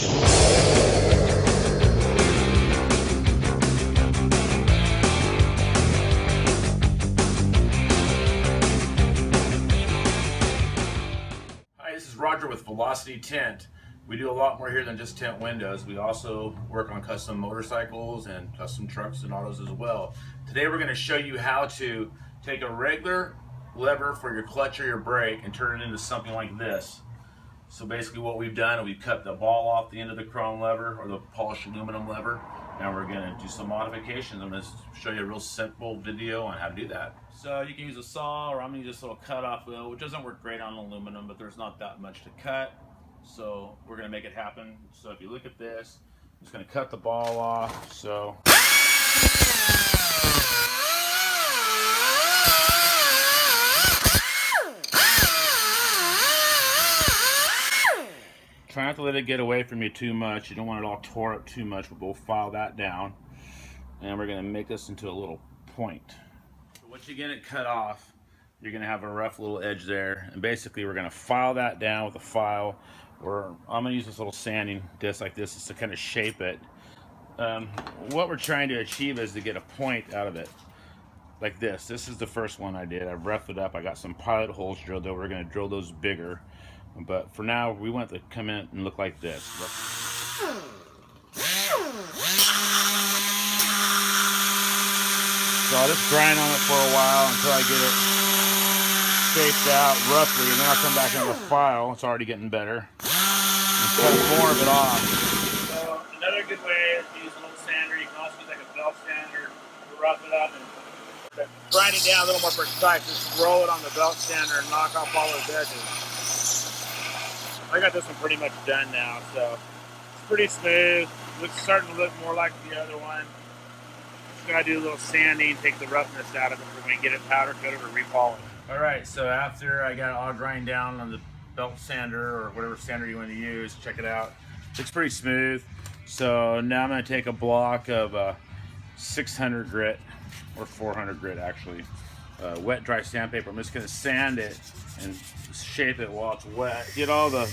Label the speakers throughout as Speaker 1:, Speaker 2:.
Speaker 1: Hi, this is Roger with Velocity Tint. We do a lot more here than just tint windows. We also work on custom motorcycles and custom trucks and autos as well. Today we're going to show you how to take a regular lever for your clutch or your brake and turn it into something like this. So basically what we've done, we've cut the ball off the end of the chrome lever or the polished aluminum lever. Now we're going to do some modifications. I'm going to show you a real simple video on how to do that. So you can use a saw, or I'm going to use this little cut-off wheel, which doesn't work great on aluminum, but there's not that much to cut. So we're going to make it happen. So if you look at this, I'm just going to cut the ball off. So try not to let it get away from you too much. You don't want it all tore up too much, but we'll file that down. And we're going to make this into a little point. So once you get it cut off, you're going to have a rough little edge there. And basically we're going to file that down with a file. I'm going to use this little sanding disc like this just to kind of shape it. What we're trying to achieve is to get a point out of it. Like this. This is the first one I did. I've roughed it up. I got some pilot holes drilled though. We're going to drill those bigger. But for now, we want to come in and look like this. So I'll just grind on it for a while until I get it shaped out roughly, and then I'll come back into the file. It's already getting better. And cut more of it off. So another good way is to use a little sander. You can also use like a belt sander to rough it up and grind it down a little more precise. Just roll it on the belt sander and knock off all those edges. I got this one pretty much done now, so it's pretty smooth. It's starting to look more like the other one. Just gotta do a little sanding, take the roughness out of it. We're gonna get it powder coated or repolish. All right, so after I got it all grind down on the belt sander or whatever sander you want to use, check it out. Looks pretty smooth. So now I'm gonna take a block of 600 grit or 400 grit actually, wet dry sandpaper. I'm just gonna sand it and shape it while it's wet. Get all the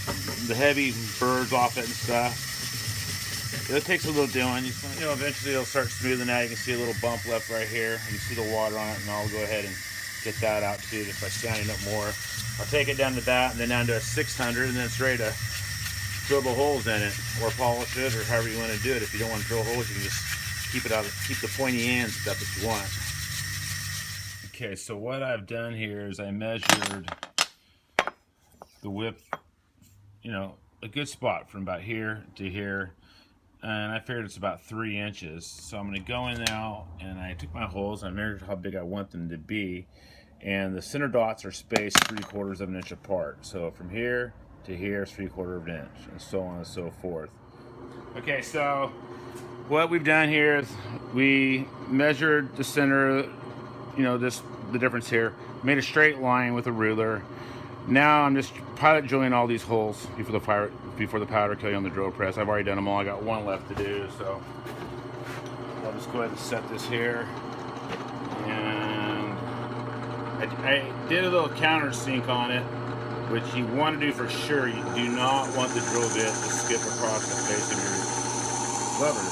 Speaker 1: heavy burrs off it and stuff. It takes a little doing. You know, eventually it'll start smoothing out. You can see a little bump left right here. You can see the water on it, and I'll go ahead and get that out too just by sanding it more. I'll take it down to that and then down to a 600, and then it's ready to drill the holes in it or polish it or however you want to do it. If you don't want to drill holes, you can just keep it out, keep the pointy ends if that's what you want. Okay, so what I've done here is I measured the width, you know, a good spot from about here to here, and I figured it's about 3 inches. So I'm going to go in now, and I took my holes, I measured how big I want them to be, and the center dots are spaced 3/4 of an inch apart. So from here to here is 3/4 of an inch, and so on and so forth. Okay, so what we've done here is we measured the center, you know, the difference here, made a straight line with a ruler. Now I'm just pilot drilling all these holes before the powder coating on the drill press. I've already done them all. I got one left to do, so I'll just go ahead and set this here. And I did a little countersink on it, which you want to do for sure. You do not want the drill bit to skip across the face of your levers.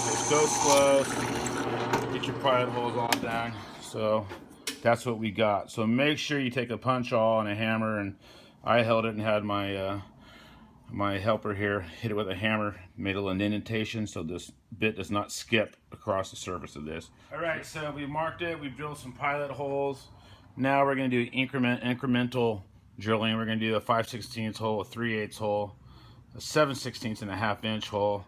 Speaker 1: So just go slow. Get your pilot holes all down. So that's what we got. So make sure you take a punch awl and a hammer, and I held it and had my my helper here hit it with a hammer, made a little indentation so this bit does not skip across the surface of this. All right, so we marked it, we've drilled some pilot holes. Now we're going to do incremental drilling. We're going to do a 5/16 hole, a 3/8 hole, a 7/16 and a 1/2 inch hole.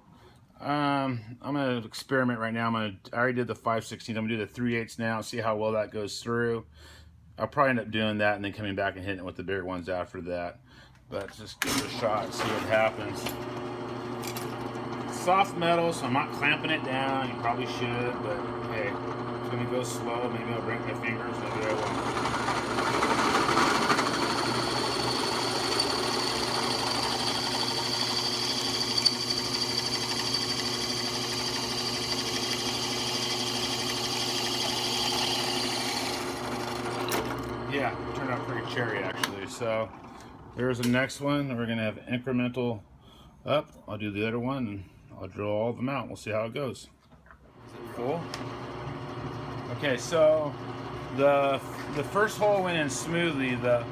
Speaker 1: I'm going to experiment right now. I already did the 5/16. I'm going to do the 3/8 now, see how well that goes through. I'll probably end up doing that and then coming back and hitting it with the bigger ones after that. But just give it a shot and see what happens. Soft metal, so I'm not clamping it down. You probably should, but hey, it's going to go slow. Maybe I'll break my fingers, maybe I won't. Yeah, turned out pretty cherry actually. So there's the next one. We're gonna have incremental up, I'll do the other one, and I'll drill all of them out. We'll see how it goes. Is it full? Okay, so the first hole went in smoothly, the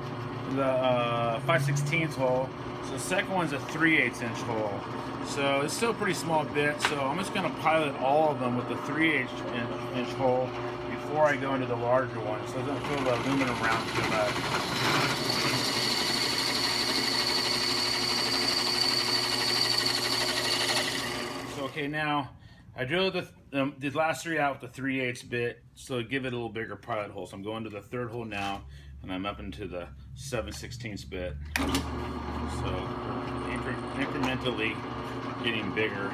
Speaker 1: 5/16 hole. So the second one's a 3/8 inch hole. So it's still a pretty small bit, so I'm just gonna pilot all of them with the 3/8 inch hole before I go into the larger one, so it doesn't fill the aluminum round too much. So okay, now I drilled the last three out with the 3/8 bit, so give it a little bigger pilot hole. So I'm going to the third hole now, and I'm up into the 7/16 bit. So incrementally getting bigger.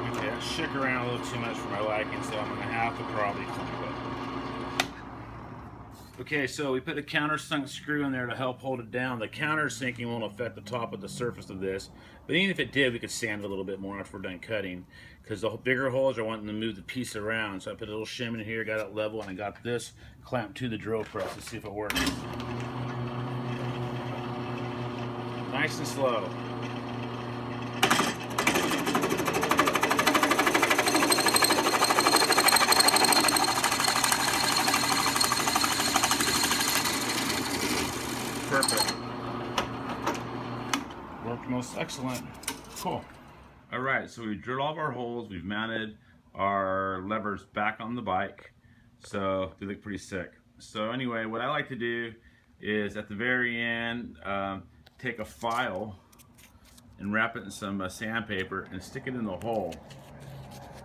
Speaker 1: Okay, I shook around a little too much for my liking, so I'm gonna have to probably clean it. Okay, so we put a countersunk screw in there to help hold it down. The countersinking won't affect the top of the surface of this, but even if it did, we could sand it a little bit more after we're done cutting, because the bigger holes are wanting to move the piece around. So I put a little shim in here, got it level, and I got this clamped to the drill press to see if it works. Nice and slow. Perfect. Worked most excellent. Cool. All right, so we drilled all of our holes. We've mounted our levers back on the bike, so they look pretty sick. So anyway, what I like to do is at the very end, take a file and wrap it in some sandpaper and stick it in the hole,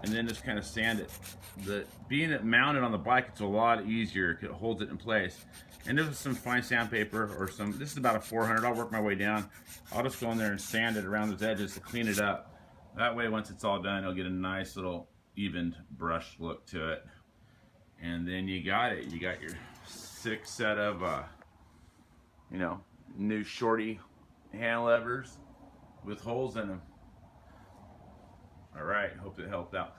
Speaker 1: and then just kind of sand it. Being it mounted on the bike, it's a lot easier. It holds it in place. And there's some fine sandpaper or some, this is about a 400, I'll work my way down. I'll just go in there and sand it around those edges to clean it up. That way, once it's all done, it'll get a nice little evened brush look to it. And then you got it. You got your sick set of, you know, new shorty hand levers with holes in them. All right, hope it helped out.